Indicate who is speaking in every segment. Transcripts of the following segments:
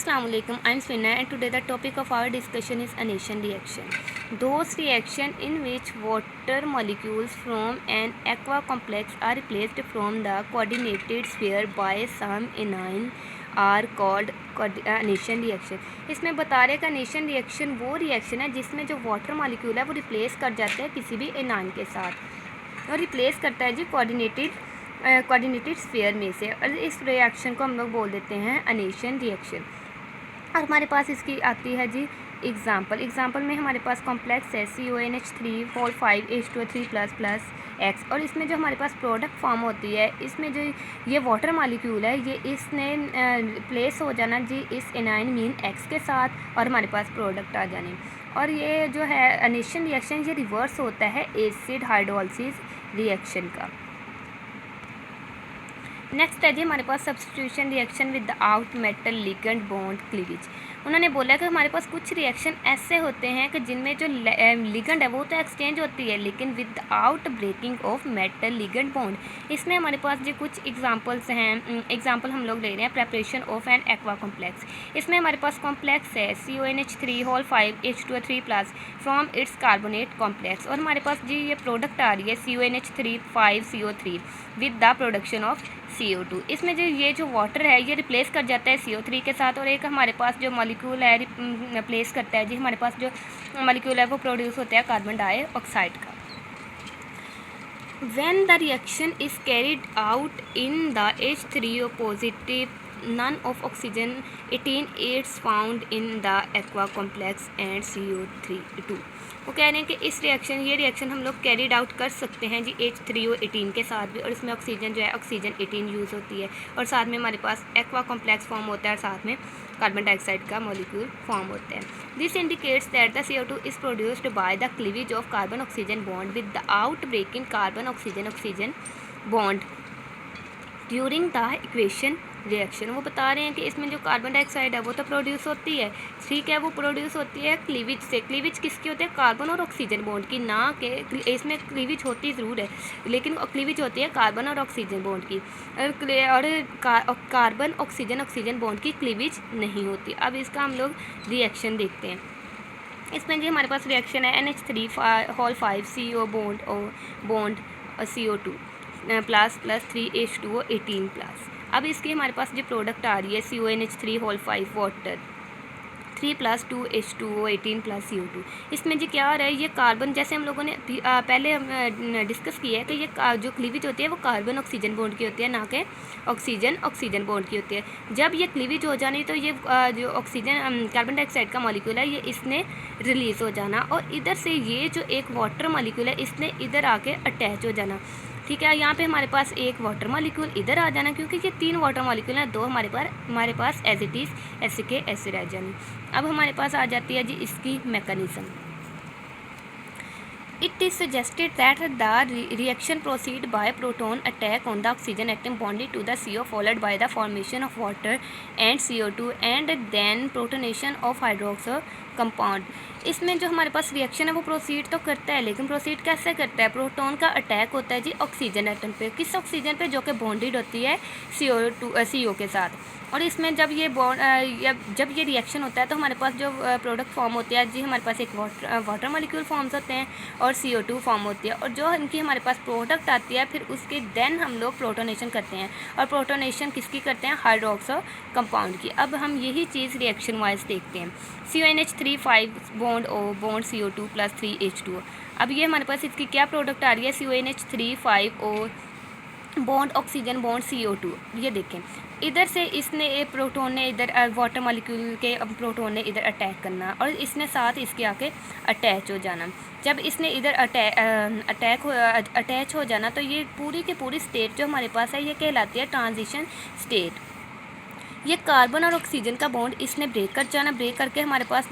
Speaker 1: Assalamualaikum, I'm Swina and today the topic of our discussion is anation reaction. Those reactions in which water molecules from an aqua complex are replaced from the coordinated sphere by some anion are called anation reaction. इसमें बता रहे हैं कि anation reaction वो reaction है जिसमें जो water molecule है वो रिप्लेस कर जाता है किसी भी एनायन के साथ और रिप्लेस करता है जी कोऑर्डिनेटेड स्फीयर में से, और इस रिएक्शन को हम लोग बोल देते हैं अनेशन रिएक्शन। और हमारे पास इसकी आती है जी एग्जांपल में हमारे पास कॉम्प्लेक्स है CONH3 4 5 H2O3++ और इसमें जो हमारे पास प्रोडक्ट फॉर्म होती है, इसमें जो ये वाटर मॉलिक्यूल है ये इसने रिप्लेस हो जाना जी इस एनायन मीन X के साथ और हमारे पास प्रोडक्ट आ जाने। और ये जो है अनेशन रिएक्शन ये रिवर्स होता है एसिड हाइड्रोलिसिस रिएक्शन का। नेक्स्ट है जी हमारे पास substitution reaction without metal ligand bond cleavage. उन्होंने बोला कि हमारे पास कुछ रिएक्शन ऐसे होते हैं कि जिनमें जो लिगेंड है वो तो एक्सचेंज होती है लेकिन without breaking of metal ligand bond. इसमें हमारे पास जो कुछ एग्जांपल्स हैं, एग्जांपल हम लोग ले रहे हैं preparation of N aqua complex. इसमें हमारे पास कॉम्प्लेक्स है CONH3 from its carbonate complex और हमारे पास जी ये प्रोडक्ट आ रही है CONH3 with the production of CO2। इसमें जो ये जो वाटर है ये रिप्लेस कर जाता है CO3 के साथ और एक हमारे पास जो मॉलिक्यूल है रिप्लेस करता है जी हमारे पास जो मॉलिक्यूल है वो प्रोड्यूस होता है कार्बन डाइऑक्साइड का। When the reaction is carried out in the H3O positive none of oxygen 18 is found in the aqua complex and CO3 वो कह रहे हैं कि इस ये रिएक्शन हम लोग कैरिड आउट कर सकते हैं जी H3O18 के साथ भी, और इसमें ऑक्सीजन जो है ऑक्सीजन 18 यूज़ होती है और साथ में हमारे पास एक्वा कॉम्प्लेक्स फॉर्म होता है और साथ में कार्बन डाइऑक्साइड का मॉलिक्यूल फॉर्म होता है। This indicates that the CO2 is produced by the cleavage of carbon oxygen bond with the out breaking carbon oxygen bond during the equation reaction. वो बता रहे हैं कि इसमें जो कार्बन डाइऑक्साइड है वो तो प्रोड्यूस होती है, ठीक है, वो प्रोड्यूस होती है क्लीवेज से। क्लीवेज किसकी होती है? कार्बन और ऑक्सीजन बॉन्ड की, ना कि इसमें क्लीवेज होती ज़रूर है लेकिन क्लीवेज होती है कार्बन और ऑक्सीजन बॉन्ड की, और कार्बन ऑक्सीजन बॉन्ड की क्लीवेज नहीं होती। अब इसका हम लोग रिएक्शन देखते हैं। इसमें जी हमारे पास रिएक्शन है NH3 CO bond CO2 ++ 3H2O18+। अब इसकी हमारे पास जो प्रोडक्ट आ रही है CONH3 वाटर 3+2H2O18+ CO2। इसमें जी क्या आ रहा है, ये कार्बन, जैसे हम लोगों ने पहले हम डिस्कस किया है कि ये जो क्लीवेज होती है वो कार्बन ऑक्सीजन बॉन्ड की होती है, ना कि ऑक्सीजन बॉन्ड की होती है। जब ये क्लीवेज हो जानी तो ये जो ऑक्सीजन कार्बन डाइऑक्साइड का मॉलिक्यूल है ये इसने रिलीज़ हो जाना और इधर से ये जो एक वाटर मॉलिक्यूल है इसने इधर आके अटैच हो जाना, ठीक है। यहाँ पे हमारे पास एक वाटर मॉलिक्यूल इधर आ जाना क्योंकि ये 3 वाटर मॉलिक्यूल हैं, 2 हमारे पास एज इट इज़ ऐसे रह जानी। अब हमारे पास आ जाती है जी इसकी mechanism. It is suggested that the reaction proceed by proton attack on the oxygen atom bonded to the CO followed by the formation of water and CO2 and then protonation of hydroxyl compound। इसमें जो हमारे पास reaction है वो proceed तो करता है लेकिन proceed कैसे करता है? प्रोटॉन का अटैक होता है जी ऑक्सीजन एटम पे। किस ऑक्सीजन पे? जो कि बॉन्डेड होती है CO के साथ। और इसमें जब ये रिएक्शन होता है तो हमारे पास जो प्रोडक्ट फॉर्म होती है जी हमारे पास एक वाटर मॉलिक्यूल फॉर्म्स होते हैं और CO2 फॉर्म होती है, और जो इनकी हमारे पास प्रोडक्ट आती है फिर उसके देन हम लोग प्रोटोनेशन करते हैं और प्रोटोनेशन किसकी करते हैं? हाइड्रोक्सो कंपाउंड की। अब हम यही चीज़ रिएक्शन वाइज देखते हैं। CONH3 bond CO2 + 3H2O। अब ये हमारे पास इसकी क्या प्रोडक्ट आ रही है? CONH3 bond oxygen bond CO2। ये देखें इधर से इसने प्रोटोन ने इधर वाटर मॉलिक्यूल के प्रोटोन ने इधर अटैक करना और इसने साथ इसके आके अटैच हो जाना। जब इसने इधर अटैच हो जाना तो ये पूरी की पूरी स्टेट जो हमारे पास है ये कहलाती है ट्रांजिशन स्टेट। ये कार्बन और ऑक्सीजन का बॉन्ड इसने ब्रेक कर जाना, ब्रेक करके हमारे पास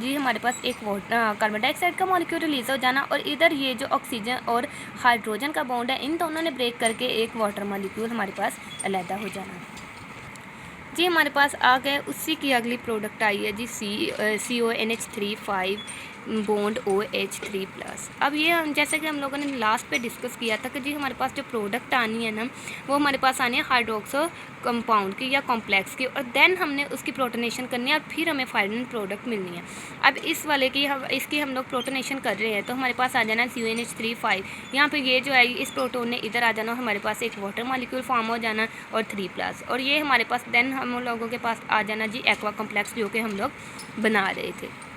Speaker 1: एक कार्बन डाइऑक्साइड का मॉलिक्यूल रिलीज़ हो जाना और इधर ये जो ऑक्सीजन और हाइड्रोजन का बॉन्ड है इन दोनों ने ब्रेक करके एक वाटर मॉलिक्यूल हमारे पास अलहदा हो जाना। जी हमारे पास आ गए उसी की अगली प्रोडक्ट आई है जी CONH3 बॉन्ड OH3+। अब ये जैसे कि हम लोगों ने लास्ट पे डिस्कस किया था कि जी हमारे पास जो प्रोडक्ट आनी है ना वो हमारे पास आनी है हाइड्रोक्सो कंपाउंड की या कॉम्प्लेक्स की, और देन हमने उसकी प्रोटोनेशन करनी है और फिर हमें फाइनल प्रोडक्ट मिलनी है। अब इस वाले की इसकी हम लोग प्रोटोनेशन कर रहे हैं तो हमारे पास आ जाना CuNH3 यहाँ पे ये जो है इस प्रोटोन ने इधर आ जाना, हमारे पास एक वाटर मॉलिक्यूल फॉर्म हो जाना और 3+, और ये हमारे पास देन हम लोगों के पास आ जाना जी एक्वा कॉम्प्लेक्स जो कि हम लोग बना रहे थे।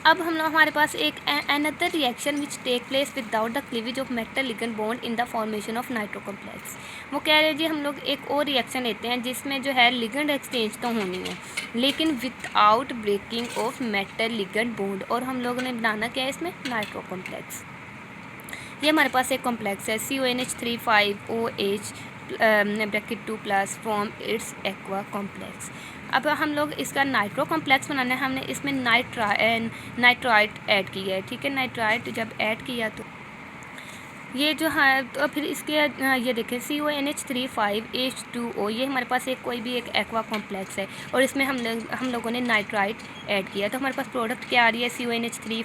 Speaker 1: अब हम लोग हमारे पास एक another reaction which take place without the cleavage of metal ligand bond in the formation of nitro complex. वो कह रहे हैं जी हम लोग एक और रिएक्शन लेते हैं जिसमें जो है लिगेंड एक्सचेंज तो होनी है लेकिन without breaking of metal ligand bond, और हम लोगों ने बनाना क्या है इसमें नाइट्रो कॉम्प्लेक्स। ये हमारे पास एक कॉम्प्लेक्स है CuNH3 bracket 2+ from its aqua complex. अब हम लोग इसका नाइट्रो कॉम्प्लेक्स बनाना है, हमने इसमें नाइट्राइट ऐड किया है, ठीक है। नाइट्राइट जब ऐड किया तो ये जो है तो फिर इसके ये देखें CuNH3 ये हमारे पास एक कोई भी एक एक्वा कॉम्प्लेक्स है और इसमें हम लोगों ने नाइट्राइट ऐड किया तो हमारे पास प्रोडक्ट क्या आ रही है CuNH3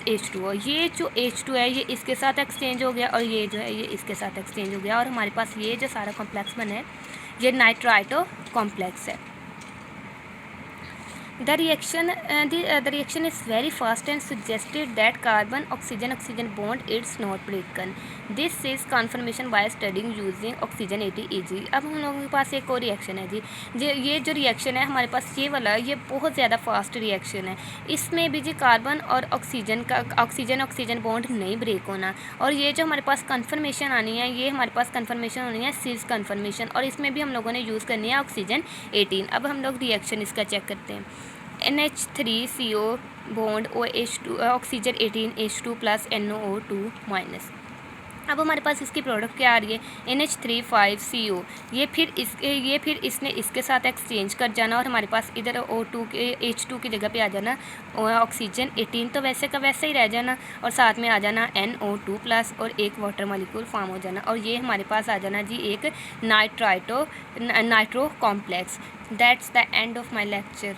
Speaker 1: H2O। ये जो H2 है ये इसके साथ एक्सचेंज हो गया और ये जो है ये इसके साथ एक्सचेंज हो गया और हमारे पास ये जो सारा कॉम्प्लेक्स बना है ये नाइट्राइटो कॉम्प्लेक्स है। The reaction is very fast and suggested that carbon-oxygen bond is not broken. This is confirmation by studying using oxygen 80 Eg। अब हम लोगों के पास एक और रिएक्शन है जी ये जो रिएक्शन है हमारे पास ये वाला ये बहुत ज़्यादा फास्ट रिएक्शन है। इसमें भी जी कार्बन और ऑक्सीजन बॉन्ड नहीं ब्रेक होना, और ये जो हमारे पास कन्फर्मेशन आनी है ये हमारे पास कन्फर्मेशन होनी है सिस कन्फर्मेशन, और इसमें भी हम लोगों ने यूज़ करनी है ऑक्सीजन 18। अब हम लोग रिएक्शन इसका चेक करते हैं। NH3CO bond OH2 oxygen 18 H2+ NO2-। अब हमारे पास इसकी प्रोडक्ट क्या आ रही है NH3 ये फिर इसने इसके साथ एक्सचेंज कर जाना और हमारे पास इधर H2 की जगह पे आ जाना ऑक्सीजन 18, तो वैसे का वैसे ही रह जाना और साथ में आ जाना NO2+ और एक वाटर मॉलिक्यूल फॉर्म हो जाना, और ये हमारे पास आ जाना जी एक nitro complex. That's the end of my lecture.